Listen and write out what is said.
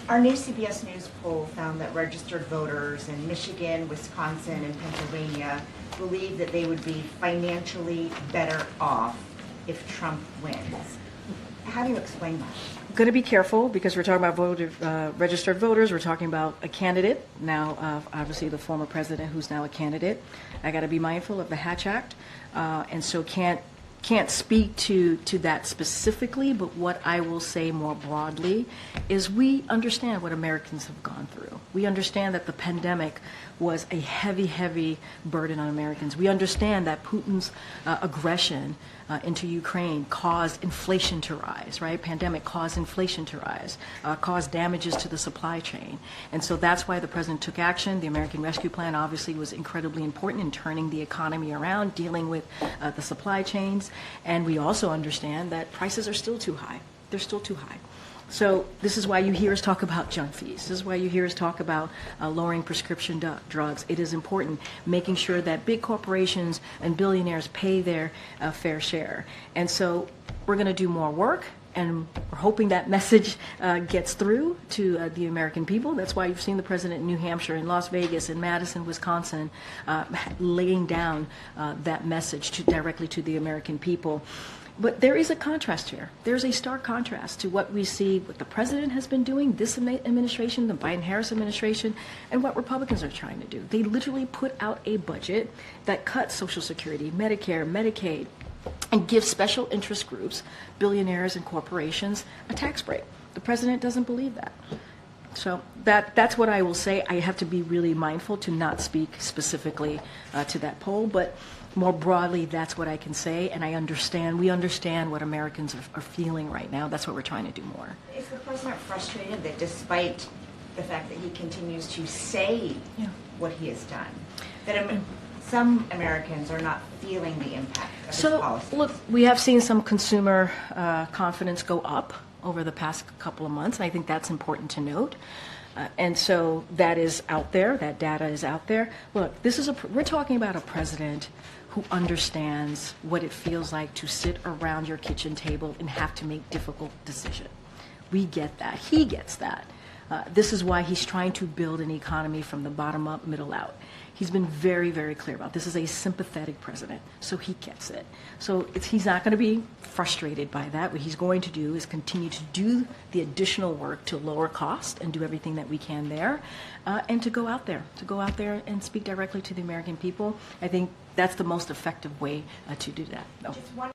Our new CBS News poll found that registered voters in Michigan, Wisconsin, and Pennsylvania believe that they would be financially better off if Trump wins. How do you explain that? Going to be careful because we're talking about registered voters. We're talking about a candidate now, obviously the former president who's now a candidate. I got to be mindful of the Hatch Act, and so can't speak to that specifically. But what I will say more broadly is we understand what Americans have gone through. We understand that the pandemic was a heavy, heavy burden on Americans. We understand that Putin's aggression into Ukraine caused inflation to rise, right? Pandemic caused inflation to rise, caused damages to the supply chain. And so that's why the president took action. The American Rescue Plan obviously was incredibly important in turning the economy around, dealing with the supply chains. And we also understand that prices are still too high. They're still too high. So this is why you hear us talk about junk fees. This is why you hear us talk about lowering prescription drugs. It is important, making sure that big corporations and billionaires pay their fair share. And so we're going to do more work, and we're hoping that message gets through to the American people. That's why you've seen the president in New Hampshire, in Las Vegas, in Madison, Wisconsin, laying down that message directly to the American people. But there is a contrast here. There's a stark contrast to what we see, what the president has been doing, this administration, the Biden-Harris administration, and what Republicans are trying to do. They literally put out a budget that cuts Social Security, Medicare, Medicaid, and gives special interest groups, billionaires and corporations, a tax break. The president doesn't believe that. So that's what I will say. I have to be really mindful to not speak specifically to that poll, but more broadly, that's what I can say, and we understand what Americans are feeling right now. That's what we're trying to do more. Is the president frustrated that despite the fact that he continues to say what he has done, that some Americans are not feeling the impact of his policies? So, look, we have seen some consumer confidence go up over the past couple of months, and I think that's important to note. And so that is out there. That data is out there. Look, we're talking about a president who understands what it feels like to sit around your kitchen table and have to make difficult decisions. We get that. He gets that. This is why he's trying to build an economy from the bottom up, middle out. He's been very, very clear about this. Is a sympathetic president, so he gets it. So he's not going to be frustrated by that. What he's going to do is continue to do the additional work to lower cost and do everything that we can there, and to go out there and speak directly to the American people. I think that's the most effective way to do that.